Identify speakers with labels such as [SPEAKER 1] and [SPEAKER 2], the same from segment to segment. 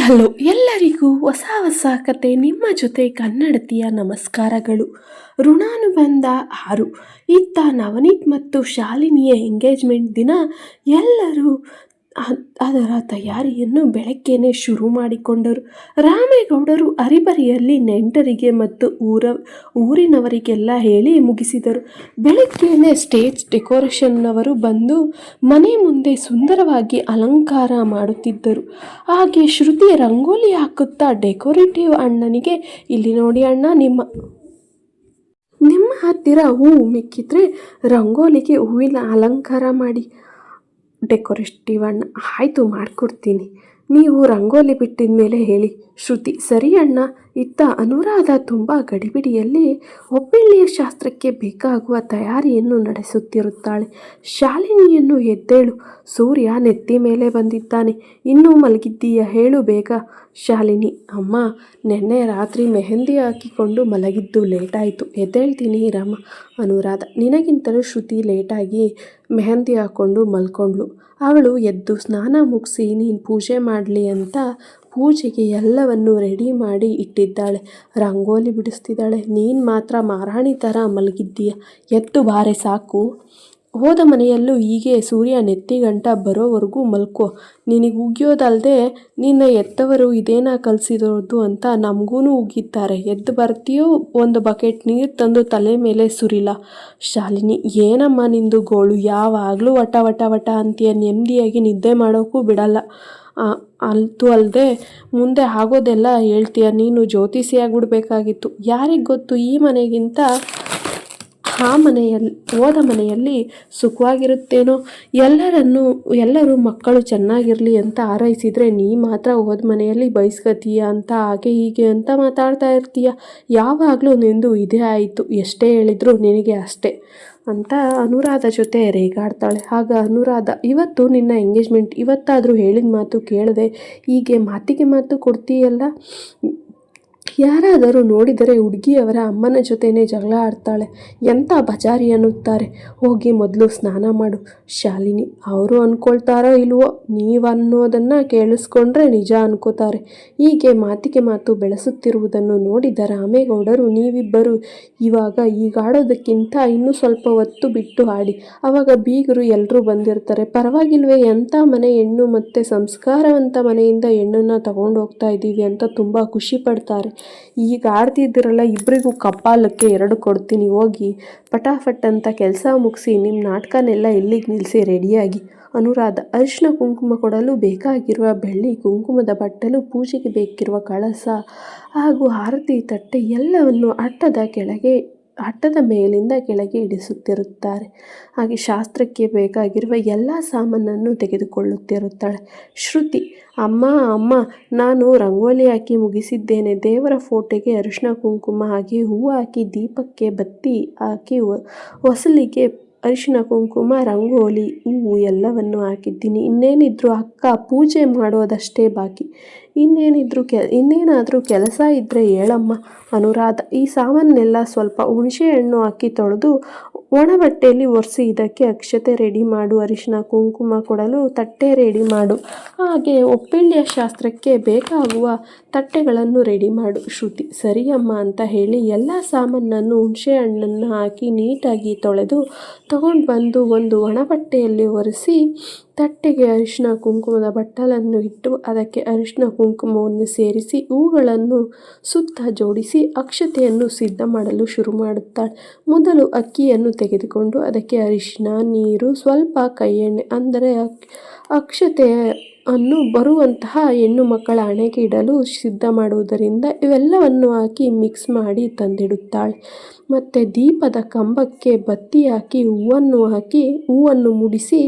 [SPEAKER 1] Hello ಎಲ್ಲರಿಗೂ ಹೊಸ ಕತೆ ನಿಮ್ಮ ಜೊತೆ ಕನ್ನಡತಿಯ ನಮಸ್ಕಾರಗಳು. ಋಣಾನುಬಂಧ 6. ಇತ್ತ ನವನೀತ್ ಮತ್ತು ಶಾಲಿನಿಯ ಎಂಗೇಜ್ಮೆಂಟ್ ದಿನ ಎಲ್ಲರೂ ಅದರ ತಯಾರಿಯನ್ನು ಬೆಳಗ್ಗೆನೇ ಶುರು ಮಾಡಿಕೊಂಡರು. ರಾಮೇಗೌಡರು ಅರಿಬರಿಯಲ್ಲಿ ನೆಂಟರಿಗೆ ಮತ್ತು ಊರಿನವರಿಗೆಲ್ಲ ಹೇಳಿ ಮುಗಿಸಿದರು. ಬೆಳಗ್ಗೆನೇ ಸ್ಟೇಜ್ ಡೆಕೋರೇಷನ್ನವರು ಬಂದು ಮನೆ ಮುಂದೆ ಸುಂದರವಾಗಿ ಅಲಂಕಾರ ಮಾಡುತ್ತಿದ್ದರು. ಹಾಗೆ ಶ್ರುತಿ ರಂಗೋಲಿ ಹಾಕುತ್ತಾ ಡೆಕೋರೇಟಿವ್ ಅಣ್ಣನಿಗೆ, ಇಲ್ಲಿ ನೋಡಿ ಅಣ್ಣ, ನಿಮ್ಮ ಹತ್ತಿರ ಹೂವು ಮಿಕ್ಕಿದ್ರೆ ರಂಗೋಲಿಗೆ ಹೂವಿನ ಅಲಂಕಾರ ಮಾಡಿ. ಡೆಕೋರೇಟಿವ್ ಅಣ್ಣ: ಆಯಿತು, ಮಾಡಿಕೊಡ್ತೀನಿ, ನೀವು ರಂಗೋಲಿ ಬಿಟ್ಟಿದ ಮೇಲೆ ಹೇಳಿ. ಶ್ರುತಿ: ಸರಿ ಅಣ್ಣ. ಇತ್ತ ಅನುರಾಧ ತುಂಬ ಗಡಿಬಿಡಿಯಲ್ಲಿ ಒಪ್ಪಳ್ಳಿಯ ಶಾಸ್ತ್ರಕ್ಕೆ ಬೇಕಾಗುವ ತಯಾರಿಯನ್ನು ನಡೆಸುತ್ತಿರುತ್ತಾಳೆ. ಶಾಲಿನಿಯನ್ನು ಎದ್ದೇಳು, ಸೂರ್ಯ ನೆತ್ತಿ ಮೇಲೆ ಬಂದಿದ್ದಾನೆ, ಇನ್ನೂ ಮಲಗಿದ್ದೀಯ, ಹೇಳು ಬೇಗ. ಶಾಲಿನಿ: ಅಮ್ಮ, ನೆನ್ನೆ ರಾತ್ರಿ ಮೆಹಂದಿ ಹಾಕಿಕೊಂಡು ಮಲಗಿದ್ದು ಲೇಟಾಯಿತು, ಎದ್ದೇಳ್ತೀನಿ ರಮ್ಮ. ಅನುರಾಧ: ನಿನಗಿಂತಲೂ ಶ್ರುತಿ ಲೇಟಾಗಿ ಮೆಹಂದಿ ಹಾಕ್ಕೊಂಡು ಮಲ್ಕೊಂಡ್ಳು. ಅವಳು ಎದ್ದು ಸ್ನಾನ ಮುಗಿಸಿ ನೀನು ಪೂಜೆ ಮಾಡಲಿ ಅಂತ ಪೂಜೆಗೆ ಎಲ್ಲವನ್ನು ರೆಡಿ ಮಾಡಿ ಇಟ್ಟಿದ್ದಾಳೆ. ರಂಗೋಲಿ ಬಿಡಿಸ್ತಿದ್ದಾಳೆ. ನೀನು ಮಾತ್ರ ಮಹಾರಾಣಿ ಥರ ಮಲಗಿದ್ದೀಯ, ಎದ್ದು ಬಾರೆ ಸಾಕು. ಹೋದ ಮನೆಯಲ್ಲೂ ಹೀಗೆ ಸೂರ್ಯ ನೆತ್ತಿಗಂಟ ಬರೋವರೆಗೂ ಮಲ್ಕೋ. ನಿನಗೆ ಉಗಿಯೋದಲ್ಲದೆ ನಿನ್ನ ಎತ್ತವರು ಇದೇನ ಕಲಿಸಿರೋದು ಅಂತ ನಮಗೂ ಉಗಿತಾರೆ. ಎದ್ದು ಬರ್ತೀಯೋ, ಒಂದು ಬಕೆಟ್ ನೀರು ತಂದು ತಲೆ ಮೇಲೆ ಸುರಿಲ. ಶಾಲಿನಿ: ಏನಮ್ಮ ನಿಂದು ಗೋಳು, ಯಾವಾಗಲೂ ವಟ ವಟ ವಟ ಅಂತೀಯ, ನೆಮ್ಮದಿಯಾಗಿ ನಿದ್ದೆ ಮಾಡೋಕ್ಕೂ ಬಿಡಲ್ಲ. ಅಂತೂ ಅಲ್ಲದೆ ಮುಂದೆ ಆಗೋದೆಲ್ಲ ಹೇಳ್ತೀಯ. ನೀನು ಜ್ಯೋತಿಷಿಯಾಗ್ಬಿಡ್ಬೇಕಾಗಿತ್ತು. ಯಾರಿಗೆ ಗೊತ್ತು, ಈ ಮನೆಗಿಂತ ಹೋದ ಮನೆಯಲ್ಲಿ ಸುಖವಾಗಿರುತ್ತೇನೋ. ಎಲ್ಲರೂ ಮಕ್ಕಳು ಚೆನ್ನಾಗಿರಲಿ ಅಂತ ಹಾರೈಸಿದರೆ ನೀ ಮಾತ್ರ ಹೋದ ಮನೆಯಲ್ಲಿ ಬಯಸ್ಕತೀಯ ಅಂತ ಹಾಗೆ ಹೀಗೆ ಅಂತ ಮಾತಾಡ್ತಾ ಇರ್ತೀಯ. ಯಾವಾಗಲೂ ನಿಂದು ಇದೇ ಆಯಿತು, ಎಷ್ಟೇ ಹೇಳಿದ್ರು ನಿನಗೆ ಅಷ್ಟೇ ಅಂತ ಅನುರಾಧ ಜೊತೆ ರೇಗಾಡ್ತಾಳೆ. ಆಗ ಅನುರಾಧ: ಇವತ್ತು ನಿನ್ನ ಎಂಗೇಜ್ಮೆಂಟ್, ಇವತ್ತಾದರೂ ಹೇಳಿದ ಮಾತು ಕೇಳದೆ ಹೀಗೆ ಮಾತಿಗೆ ಮಾತು ಕೊಡ್ತೀಯಲ್ಲ. ಯಾರಾದರೂ ನೋಡಿದರೆ ಹುಡುಗಿಯವರ ಅಮ್ಮನ ಜೊತೆನೇ ಜಗಳ ಆಡ್ತಾಳೆ, ಎಂಥ ಬಜಾರಿ ಅನ್ನುತ್ತಾರೆ. ಹೋಗಿ ಮೊದಲು ಸ್ನಾನ ಮಾಡು. ಶಾಲಿನಿ: ಅವರು ಅಂದ್ಕೊಳ್ತಾರೋ ಇಲ್ವೋ, ನೀವನ್ನೋದನ್ನು ಕೇಳಿಸ್ಕೊಂಡ್ರೆ ನಿಜ ಅನ್ಕೋತಾರೆ. ಹೀಗೆ ಮಾತಿಗೆ ಮಾತು ಬೆಳೆಸುತ್ತಿರುವುದನ್ನು ನೋಡಿದ ರಾಮೇಗೌಡರು: ನೀವಿಬ್ಬರು ಇವಾಗ ಹೀಗಾಡೋದಕ್ಕಿಂತ ಇನ್ನೂ ಸ್ವಲ್ಪ ಹೊತ್ತು ಬಿಟ್ಟು ಆಡಿ, ಆವಾಗ ಬೀಗರು ಎಲ್ಲರೂ ಬಂದಿರ್ತಾರೆ, ಪರವಾಗಿಲ್ವೇ, ಎಂಥ ಮನೆ ಹೆಣ್ಣು, ಮತ್ತು ಸಂಸ್ಕಾರವಂತ ಮನೆಯಿಂದ ಹೆಣ್ಣನ್ನು ತಗೊಂಡು ಹೋಗ್ತಾ ಇದ್ದೀವಿ ಅಂತ ತುಂಬ ಖುಷಿ ಪಡ್ತಾರೆ. ಈಗ ಆಡ್ತಿದ್ದೀರಲ್ಲ, ಇಬ್ಬರಿಗೂ ಕಪಾಲಕ್ಕೆ 2 ಕೊಡ್ತೀನಿ, ಹೋಗಿ ಪಟಾಫಟ್ ಅಂತ ಕೆಲಸ ಮುಗಿಸಿ ನಿಮ್ಮ ನಾಟಕನೆಲ್ಲ ಇಲ್ಲಿಗೆ ನಿಲ್ಲಿಸಿ ರೆಡಿಯಾಗಿ. ಅನುರಾಧ: ಅರಿಶಿನ ಕುಂಕುಮ ಕೊಡಲು ಬೇಕಾಗಿರುವ ಬೆಳ್ಳಿ ಕುಂಕುಮದ ಬಟ್ಟಲು, ಪೂಜೆಗೆ ಬೇಕಿರುವ ಕಳಸ ಹಾಗೂ ಆರತಿ ತಟ್ಟೆ ಎಲ್ಲವನ್ನು ಹಟ್ಟದ ಮೇಲಿಂದ ಕೆಳಗೆ ಇಡಿಸುತ್ತಿರುತ್ತಾರೆ. ಹಾಗೆ ಶಾಸ್ತ್ರಕ್ಕೆ ಬೇಕಾಗಿರುವ ಎಲ್ಲ ಸಾಮಾನನ್ನು ತೆಗೆದುಕೊಳ್ಳುತ್ತಿರುತ್ತಾಳೆ. ಶ್ರುತಿ: ಅಮ್ಮ, ನಾನು ರಂಗೋಲಿ ಹಾಕಿ ಮುಗಿಸಿದ್ದೇನೆ. ದೇವರ ಫೋಟೋಗೆ ಅರಿಶಿನ ಕುಂಕುಮ ಹಾಕಿ ಹೂವು ಹಾಕಿ, ದೀಪಕ್ಕೆ ಬತ್ತಿ ಹಾಕಿ, ಹೊಸಲಿಗೆ ಅರಿಶಿನ ಕುಂಕುಮ, ರಂಗೋಲಿ, ಹೂವು ಎಲ್ಲವನ್ನು ಹಾಕಿದ್ದೀನಿ. ಇನ್ನೇನಿದ್ರು ಅಕ್ಕ ಪೂಜೆ ಮಾಡೋದಷ್ಟೇ ಬಾಕಿ. ಇನ್ನೇನಾದರೂ ಕೆಲಸ ಇದ್ದರೆ ಹೇಳಮ್ಮ. ಅನುರಾಧ: ಈ ಸಾಮಾನೆಲ್ಲ ಸ್ವಲ್ಪ ಹುಣಸೆ ಹಣ್ಣು ಹಾಕಿ ತೊಳೆದು ಒಣ ಬಟ್ಟೆಯಲ್ಲಿ ಒರೆಸಿ ಇದಕ್ಕೆ ಅಕ್ಷತೆ ರೆಡಿ ಮಾಡು. ಅರಿಶಿನ ಕುಂಕುಮ ಕೊಡಲು ತಟ್ಟೆ ರೆಡಿ ಮಾಡು. ಹಾಗೆ ಒಪ್ಪಳ್ಳಿಯ ಶಾಸ್ತ್ರಕ್ಕೆ ಬೇಕಾಗುವ ತಟ್ಟೆಗಳನ್ನು ರೆಡಿ ಮಾಡು. ಶ್ರುತಿ: ಸರಿಯಮ್ಮ ಅಂತ ಹೇಳಿ ಎಲ್ಲ ಸಾಮಾನನ್ನು ಹುಣಸೆ ಹಣ್ಣನ್ನು ಹಾಕಿ ನೀಟಾಗಿ ತೊಳೆದು ತಗೊಂಡು ಬಂದು ಒಂದು ಒಣ ಬಟ್ಟೆಯಲ್ಲಿ ಒರೆಸಿ ತಟ್ಟೆಗೆ ಅರಿಶಿನ ಕುಂಕುಮದ ಬಟ್ಟಲನ್ನು ಇಟ್ಟು ಅದಕ್ಕೆ ಅರಿಶಿನ ಕುಂಕುಮವನ್ನು ಸೇರಿಸಿ ಹೂಗಳನ್ನು ಸುತ್ತ ಜೋಡಿಸಿ ಅಕ್ಷತೆಯನ್ನು ಸಿದ್ಧ ಮಾಡಲು ಶುರು ಮಾಡುತ್ತಾಳೆ. ಮೊದಲು ಅಕ್ಕಿಯನ್ನು ತೆಗೆದುಕೊಂಡು ಅದಕ್ಕೆ ಅರಿಶಿನ, ನೀರು, ಸ್ವಲ್ಪ ಕೈ ಎಣ್ಣೆ ಅಂದರೆ ಅಕ್ಷತೆಯನ್ನು ಬರುವಂತಹ ಹೆಣ್ಣು ಮಕ್ಕಳ ಹಣೆಗೆ ಇಡಲು ಸಿದ್ಧ ಮಾಡುವುದರಿಂದ ಇವೆಲ್ಲವನ್ನು ಹಾಕಿ ಮಿಕ್ಸ್ ಮಾಡಿ ತಂದಿಡುತ್ತಾಳೆ. ಮತ್ತು ದೀಪದ ಕಂಬಕ್ಕೆ ಬತ್ತಿ ಹಾಕಿ ಹೂವನ್ನು ಮುಡಿಸಿ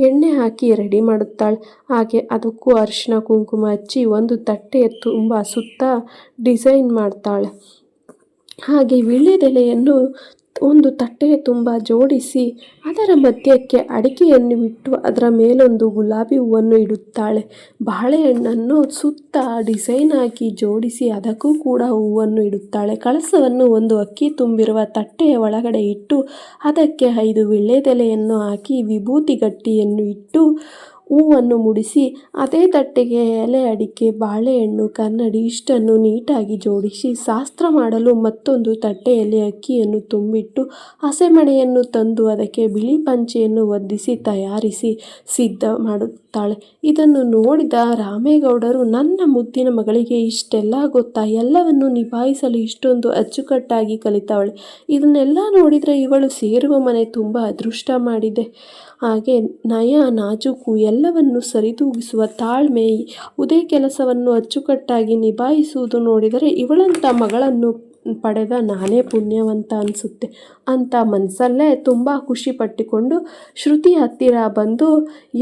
[SPEAKER 1] ಎಣ್ಣೆ ಹಾಕಿ ರೆಡಿ ಮಾಡುತ್ತಾಳೆ. ಹಾಗೆ ಅದಕ್ಕೂ ಅರಿಶಿನ ಕುಂಕುಮ ಹಚ್ಚಿ ಒಂದು ತಟ್ಟೆ ತುಂಬ ಸುತ್ತ ಡಿಸೈನ್ ಮಾಡ್ತಾಳೆ. ಹಾಗೆ ವೀಳ್ಯದೆಲೆಯನ್ನು ಒಂದು ತಟ್ಟೆಯ ತುಂಬ ಜೋಡಿಸಿ ಅದರ ಮಧ್ಯಕ್ಕೆ ಅಡಿಕೆಯನ್ನು ಇಟ್ಟು ಅದರ ಮೇಲೊಂದು ಗುಲಾಬಿ ಹೂವನ್ನು ಇಡುತ್ತಾಳೆ. ಬಾಳೆಹಣ್ಣನ್ನು ಸುತ್ತ ಡಿಸೈನ್ ಹಾಕಿ ಜೋಡಿಸಿ ಅದಕ್ಕೂ ಕೂಡ ಹೂವನ್ನು ಇಡುತ್ತಾಳೆ. ಕಳಸವನ್ನು ಒಂದು ಅಕ್ಕಿ ತುಂಬಿರುವ ತಟ್ಟೆಯ ಒಳಗಡೆ ಇಟ್ಟು ಅದಕ್ಕೆ 5 ವೀಳ್ಯದೆಲೆಯನ್ನು ಹಾಕಿ ವಿಭೂತಿ ಗಟ್ಟಿಯನ್ನು ಇಟ್ಟು ಹೂವನ್ನು ಮುಡಿಸಿ ಅದೇ ತಟ್ಟೆಗೆ ಎಲೆ ಅಡಿಕೆ ಬಾಳೆಹಣ್ಣು ಕನ್ನಡಿ ಇಷ್ಟನ್ನು ನೀಟಾಗಿ ಜೋಡಿಸಿ ಶಾಸ್ತ್ರ ಮಾಡಲು ಮತ್ತೊಂದು ತಟ್ಟೆಯಲ್ಲಿ ಅಕ್ಕಿಯನ್ನು ತುಂಬಿಟ್ಟು ಹಸೆಮಣೆಯನ್ನು ತಂದು ಅದಕ್ಕೆ ಬಿಳಿ ಪಂಚೆಯನ್ನು ಹೊದಿಸಿ ತಯಾರಿಸಿ ಸಿದ್ಧ ಮಾಡುತ್ತಾಳೆ. ಇದನ್ನು ನೋಡಿದ ರಾಮೇಗೌಡರು, ನನ್ನ ಮುದ್ದಿನ ಮಗಳಿಗೆ ಇಷ್ಟೆಲ್ಲ ಗೊತ್ತಾ? ಎಲ್ಲವನ್ನು ನಿಭಾಯಿಸಲು ಇಷ್ಟೊಂದು ಅಚ್ಚುಕಟ್ಟಾಗಿ ಕಲಿತವಳೆ. ಇದನ್ನೆಲ್ಲ ನೋಡಿದರೆ ಇವಳು ಸೇರುವ ಮನೆ ತುಂಬ ಅದೃಷ್ಟ ಮಾಡಿದೆ. ಹಾಗೆ ನಯ ನಾಜೂಕು, ಎಲ್ಲವನ್ನು ಸರಿದೂಗಿಸುವ ತಾಳ್ಮೆ, ಯಾವುದೇ ಕೆಲಸವನ್ನು ಅಚ್ಚುಕಟ್ಟಾಗಿ ನಿಭಾಯಿಸುವುದು ನೋಡಿದರೆ ಇವಳಂಥ ಮಗಳನ್ನು ಪಡೆದ ನಾನೇ ಪುಣ್ಯವಂತ ಅನಿಸುತ್ತೆ ಅಂತ ಮನಸ್ಸಲ್ಲೇ ತುಂಬ ಖುಷಿ ಪಟ್ಟುಕೊಂಡು ಶ್ರುತಿ ಹತ್ತಿರ ಬಂದು,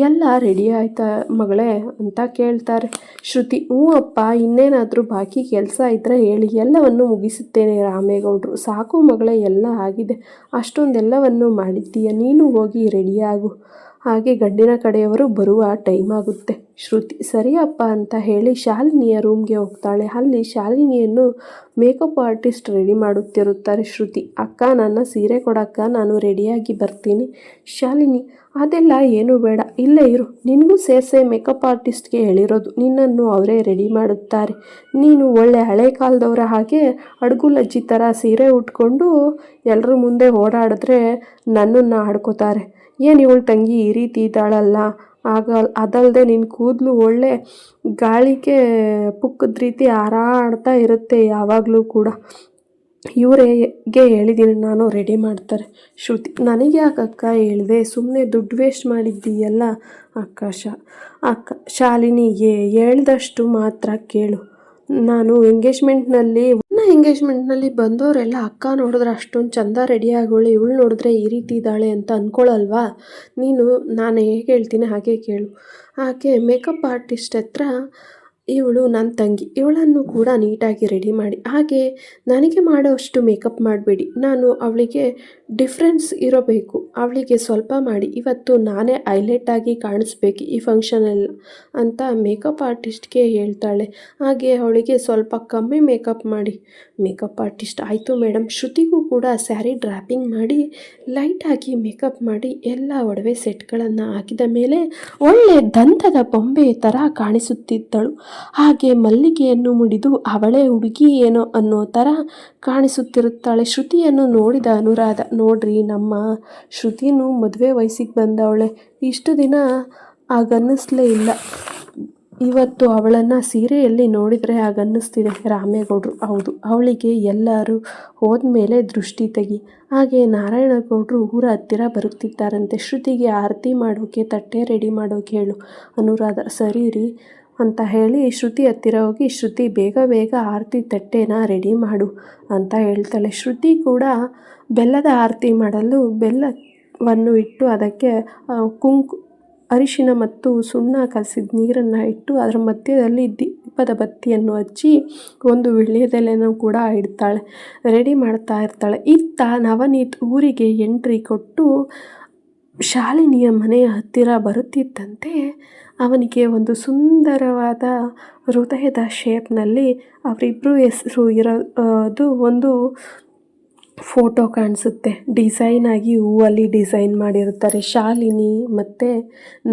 [SPEAKER 1] ಎಲ್ಲ ರೆಡಿ ಆಯ್ತಾ ಮಗಳೇ ಅಂತ ಕೇಳ್ತಾರೆ. ಶ್ರುತಿ, ಹ್ಞೂ ಅಪ್ಪ, ಇನ್ನೇನಾದರೂ ಬಾಕಿ ಕೆಲಸ ಇದ್ದರೆ ಹೇಳಿ, ಎಲ್ಲವನ್ನು ಮುಗಿಸುತ್ತೇನೆ. ರಾಮೇಗೌಡರು, ಸಾಕು ಮಗಳೇ, ಎಲ್ಲ ಆಗಿದೆ. ಅಷ್ಟೊಂದೆಲ್ಲವನ್ನು ಮಾಡಿದ್ದೀಯ, ನೀನು ಹೋಗಿ ರೆಡಿಯಾಗು. ಹಾಗೆ ಗಂಡಿನ ಕಡೆಯವರು ಬರುವ ಟೈಮ್ ಆಗುತ್ತೆ. ಶ್ರುತಿ ಸರಿಯಪ್ಪ ಅಂತ ಹೇಳಿ ಶಾಲಿನಿಯ ರೂಮ್ಗೆ ಹೋಗ್ತಾಳೆ. ಅಲ್ಲಿ ಶಾಲಿನಿಯನ್ನು ಮೇಕಪ್ ಆರ್ಟಿಸ್ಟ್ ರೆಡಿ ಮಾಡುತ್ತಿರುತ್ತಾರೆ. ಶ್ರುತಿ, ಅಕ್ಕ, ನನ್ನ ಸೀರೆ ಕೊಡಕ್ಕ, ನಾನು ರೆಡಿಯಾಗಿ ಬರ್ತೀನಿ. ಶಾಲಿನಿ, ಅದೆಲ್ಲ ಏನೂ ಬೇಡ, ಇಲ್ಲೇ ಇರು, ನಿನಗೂ ಸೇರಿಸೇ ಮೇಕಪ್ ಆರ್ಟಿಸ್ಟ್ಗೆ ಹೇಳಿರೋದು, ನಿನ್ನನ್ನು ಅವರೇ ರೆಡಿ ಮಾಡುತ್ತಾರೆ. ನೀನು ಒಳ್ಳೆ ಹಳೆ ಕಾಲದವರ ಹಾಗೆ ಅಡುಗುಲಜ್ಜಿ ಥರ ಸೀರೆ ಉಟ್ಕೊಂಡು ಎಲ್ಲರ ಮುಂದೆ ಓಡಾಡಿದ್ರೆ ನನ್ನನ್ನು ಆಡ್ಕೋತಾರೆ. ಏನು ಇವಳು ತಂಗಿ ಈ ರೀತಿ ಇದ್ದಾಳಲ್ಲ, ಆಗ ಅದಲ್ಲದೆ ನಿನ್ನ ಕೂದಲು ಒಳ್ಳೆ ಗಾಳಿಗೆ ಪುಕ್ಕದ ರೀತಿ ಹಾರಾಡ್ತಾ ಇರುತ್ತೆ ಯಾವಾಗಲೂ ಕೂಡ. ಇವರಿಗೆ ಹೇಳಿದ್ದೀನಿ ನಾನು, ರೆಡಿ ಮಾಡ್ತಾರೆ. ಶ್ರುತಿ, ನನಗೆ ಯಾಕಕ್ಕ ಹೇಳಿದೆ, ಸುಮ್ಮನೆ ದುಡ್ಡು ವೇಸ್ಟ್ ಮಾಡಿದ್ದೀಯಲ್ಲ ಅಕ್ಕ. ಶಾಲಿನಿ, ಹೇಳ್ದಷ್ಟು ಮಾತ್ರ ಕೇಳು. ನಾನು ಎಂಗೇಜ್ಮೆಂಟ್ನಲ್ಲಿ ಬಂದವರೆಲ್ಲ ಅಕ್ಕ ನೋಡಿದ್ರೆ ಅಷ್ಟೊಂದು ಚಂದ ರೆಡಿ ಆಗೋಳು, ಇವಳು ನೋಡಿದ್ರೆ ಈ ರೀತಿ ಇದ್ದಾಳೆ ಅಂತ ಅಂದ್ಕೊಳ್ಳಲ್ವಾ ನೀನು? ನಾನು ಹೇಗೆ ಹೇಳ್ತೀನಿ ಹಾಗೆ ಕೇಳು. ಹಾಗೆ ಮೇಕಪ್ ಆರ್ಟಿಸ್ಟ್ ಹತ್ರ, ಇವಳು ನನ್ನ ತಂಗಿ, ಇವಳನ್ನು ಕೂಡ ನೀಟಾಗಿ ರೆಡಿ ಮಾಡಿ, ಹಾಗೆ ನನಗೆ ಮಾಡೋಷ್ಟು ಮೇಕಪ್ ಮಾಡಬೇಡಿ, ನಾನು ಅವಳಿಗೆ ಡಿಫ್ರೆನ್ಸ್ ಇರಬೇಕು, ಅವಳಿಗೆ ಸ್ವಲ್ಪ ಮಾಡಿ, ಇವತ್ತು ನಾನೇ ಹೈಲೈಟಾಗಿ ಕಾಣಿಸ್ಬೇಕು ಈ ಫಂಕ್ಷನೆಲ್ಲ ಅಂತ ಮೇಕಪ್ ಆರ್ಟಿಸ್ಟ್ಗೆ ಹೇಳ್ತಾಳೆ. ಹಾಗೆ ಅವಳಿಗೆ ಸ್ವಲ್ಪ ಕಮ್ಮಿ ಮೇಕಪ್ ಮಾಡಿ. ಮೇಕಪ್ ಆರ್ಟಿಸ್ಟ್, ಆಯಿತು ಮೇಡಮ್. ಶ್ರುತಿಗೂ ಕೂಡ ಸ್ಯಾರಿ ಡ್ರಾಪಿಂಗ್ ಮಾಡಿ ಲೈಟಾಗಿ ಮೇಕಪ್ ಮಾಡಿ ಎಲ್ಲ ಒಡವೆ ಸೆಟ್ಗಳನ್ನು ಹಾಕಿದ ಮೇಲೆ ಒಳ್ಳೆ ದಂತದ ಬೊಂಬೆ ಥರ ಕಾಣಿಸುತ್ತಿದ್ದಳು. ಹಾಗೆ ಮಲ್ಲಿಗೆಯನ್ನು ಮುಡಿದು ಅವಳೇ ಹುಡುಗಿ ಏನೋ ಅನ್ನೋ ಥರ ಕಾಣಿಸುತ್ತಿರುತ್ತಾಳೆ. ಶ್ರುತಿಯನ್ನು ನೋಡಿದ ಅನುರಾಧ, ನೋಡ್ರಿ, ನಮ್ಮ ಶ್ರುತಿನೂ ಮದುವೆ ವಯಸ್ಸಿಗೆ ಬಂದವಳೆ, ಇಷ್ಟು ದಿನ ಆಗನ್ನಿಸ್ಲೇ ಇಲ್ಲ, ಇವತ್ತು ಅವಳನ್ನು ಸೀರೆಯಲ್ಲಿ ನೋಡಿದರೆ ಆಗನ್ನಿಸ್ತಿದೆ. ರಾಮೇಗೌಡರು, ಹೌದು, ಅವಳಿಗೆ ಎಲ್ಲರೂ ಹೋದ್ಮೇಲೆ ದೃಷ್ಟಿ ತೆಗಿ. ಹಾಗೆ ನಾರಾಯಣಗೌಡರು ಊರ ಹತ್ತಿರ ಬರುತ್ತಿದ್ದಾರಂತೆ. ಶ್ರುತಿಗೆ ಆರತಿ ಮಾಡೋಕೆ ತಟ್ಟೆ ರೆಡಿ ಮಾಡೋಕೆ ಹೇಳು. ಅನುರಾಧ, ಸರಿ ರೀ ಅಂತ ಹೇಳಿ ಶ್ರುತಿ ಹತ್ತಿರ ಹೋಗಿ, ಶ್ರುತಿ, ಬೇಗ ಬೇಗ ಆರತಿ ತಟ್ಟೆನ ರೆಡಿ ಮಾಡು ಅಂತ ಹೇಳ್ತಾಳೆ. ಶ್ರುತಿ ಕೂಡ ಬೆಲ್ಲದ ಆರತಿ ಮಾಡಲು ಬೆಲ್ಲವನ್ನು ಇಟ್ಟು ಅದಕ್ಕೆ ಅರಿಶಿನ ಮತ್ತು ಸುಣ್ಣ ಕಲಸಿದ ನೀರನ್ನು ಇಟ್ಟು ಅದರ ಮಧ್ಯದಲ್ಲಿ ದೀಪದ ಬತ್ತಿಯನ್ನು ಹಚ್ಚಿ ಒಂದು ವೀಳ್ಯದೆಲೆನೂ ಕೂಡ ಇಡ್ತಾಳೆ, ರೆಡಿ ಮಾಡ್ತಾ ಇರ್ತಾಳೆ. ಇತ್ತ ನವನೀತ್ ಊರಿಗೆ ಎಂಟ್ರಿ ಕೊಟ್ಟು ಶಾಲಿನಿಯ ಮನೆಯ ಹತ್ತಿರ ಬರುತ್ತಿದ್ದಂತೆ ಅವನಿಗೆ ಒಂದು ಸುಂದರವಾದ ಹೃದಯದ ಶೇಪ್ನಲ್ಲಿ ಅವರಿಬ್ಬರು ಹೆಸರು ಇರೋದು ಒಂದು ಫೋಟೋ ಕಾಣಿಸುತ್ತೆ. ಡಿಸೈನ್ ಆಗಿ ಹೂವಲ್ಲಿ ಡಿಸೈನ್ ಮಾಡಿರ್ತಾರೆ. ಶಾಲಿನಿ ಮತ್ತು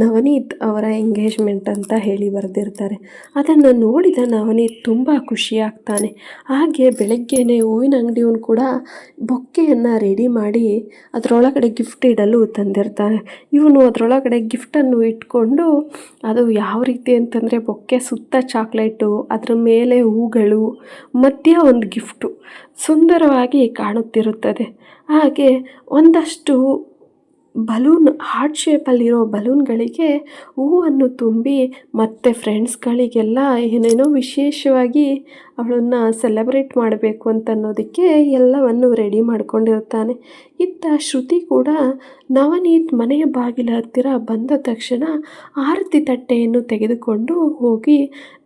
[SPEAKER 1] ನವನೀತ್ ಅವರ ಎಂಗೇಜ್ಮೆಂಟ್ ಅಂತ ಹೇಳಿ ಬರೆದಿರ್ತಾರೆ. ಅದನ್ನು ನೋಡಿದ ನವನೀತ್ ತುಂಬ ಖುಷಿಯಾಗ್ತಾನೆ. ಹಾಗೆ ಬೆಳಗ್ಗೆನೇ ಹೂವಿನ ಅಂಗಡಿಯವನು ಕೂಡ ಬೊಕ್ಕೆಯನ್ನು ರೆಡಿ ಮಾಡಿ ಅದರೊಳಗಡೆ ಗಿಫ್ಟ್ ಇಡಲು ತಂದಿರ್ತಾನೆ. ಇವನು ಅದರೊಳಗಡೆ ಗಿಫ್ಟನ್ನು ಇಟ್ಕೊಂಡು, ಅದು ಯಾವ ರೀತಿ ಅಂತಂದರೆ ಬೊಕ್ಕೆ ಸುತ್ತ ಚಾಕ್ಲೇಟು, ಅದರ ಮೇಲೆ ಹೂಗಳು, ಮಧ್ಯ ಒಂದು ಗಿಫ್ಟು ಸುಂದರವಾಗಿ ಕಾಣುತ್ತಿರುತ್ತದೆ. ಹಾಗೆ ಒಂದಷ್ಟು ಬಲೂನ್, ಹಾರ್ಟ್ ಶೇಪಲ್ಲಿರೋ ಬಲೂನ್ಗಳಿಗೆ ಹೂವನ್ನು ತುಂಬಿ ಮತ್ತು ಫ್ರೆಂಡ್ಸ್ಗಳಿಗೆಲ್ಲ ಏನೇನೋ ವಿಶೇಷವಾಗಿ ಅವಳನ್ನು ಸೆಲೆಬ್ರೇಟ್ ಮಾಡಬೇಕು ಅಂತ ಅನ್ನೋದಕ್ಕೆ ಎಲ್ಲವನ್ನು ರೆಡಿ ಮಾಡ್ಕೊಂಡಿರ್ತಾನೆ. ಇತ್ತ ಶ್ರುತಿ ಕೂಡ ನವನೀತ್ ಮನೆಯ ಬಾಗಿಲ ಹತ್ತಿರ ಬಂದ ತಕ್ಷಣ ಆರತಿ ತಟ್ಟೆಯನ್ನು ತೆಗೆದುಕೊಂಡು ಹೋಗಿ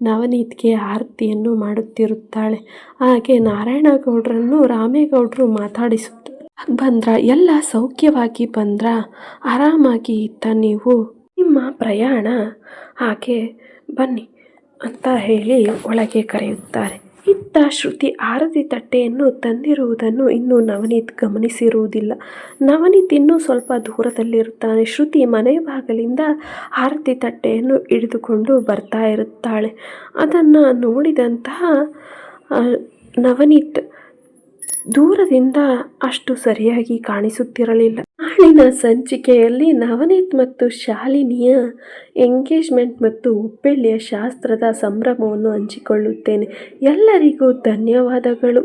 [SPEAKER 1] ನವನೀತ್ಗೆ ಆರತಿಯನ್ನು ಮಾಡುತ್ತಿರುತ್ತಾಳೆ. ಹಾಗೆ ನಾರಾಯಣಗೌಡರನ್ನು ರಾಮೇಗೌಡರು ಮಾತಾಡಿಸುತ್ತಾರೆ. ಬಂದ್ರ, ಎಲ್ಲ ಸೌಖ್ಯವಾಗಿ ಬಂದ್ರ, ಆರಾಮಾಗಿ ಇತ್ತ ನೀವು ನಿಮ್ಮ ಪ್ರಯಾಣ, ಹಾಗೆ ಬನ್ನಿ ಅಂತ ಹೇಳಿ ಒಳಗೆ ಕರೆಯುತ್ತಾರೆ. ಅತ್ತ ಶ್ರುತಿ ಆರತಿ ತಟ್ಟೆಯನ್ನು ತಂದಿರುವುದನ್ನು ಇನ್ನೂ ನವನೀತ್ ಗಮನಿಸಿರುವುದಿಲ್ಲ. ನವನೀತ್ ಇನ್ನೂ ಸ್ವಲ್ಪ ದೂರದಲ್ಲಿರುತ್ತಾನೆ. ಶ್ರುತಿ ಮನೆ ಬಾಗಿಲಿಂದ ಆರತಿ ತಟ್ಟೆಯನ್ನು ಹಿಡಿದುಕೊಂಡು ಬರ್ತಾ ಇರುತ್ತಾಳೆ. ಅದನ್ನು ನೋಡಿದಂತಹ ನವನೀತ್ ದೂರದಿಂದ ಅಷ್ಟು ಸರಿಯಾಗಿ ಕಾಣಿಸುತ್ತಿರಲಿಲ್ಲ. ನಾಳಿನ ಸಂಚಿಕೆಯಲ್ಲಿ ನವನೀತ್ ಮತ್ತು ಶಾಲಿನಿಯ ಎಂಗೇಜ್ಮೆಂಟ್ ಮತ್ತು ಹುಬ್ಬಳ್ಳಿಯ ಶಾಸ್ತ್ರದ ಸಂಭ್ರಮವನ್ನು ಹಂಚಿಕೊಳ್ಳುತ್ತೇನೆ. ಎಲ್ಲರಿಗೂ ಧನ್ಯವಾದಗಳು.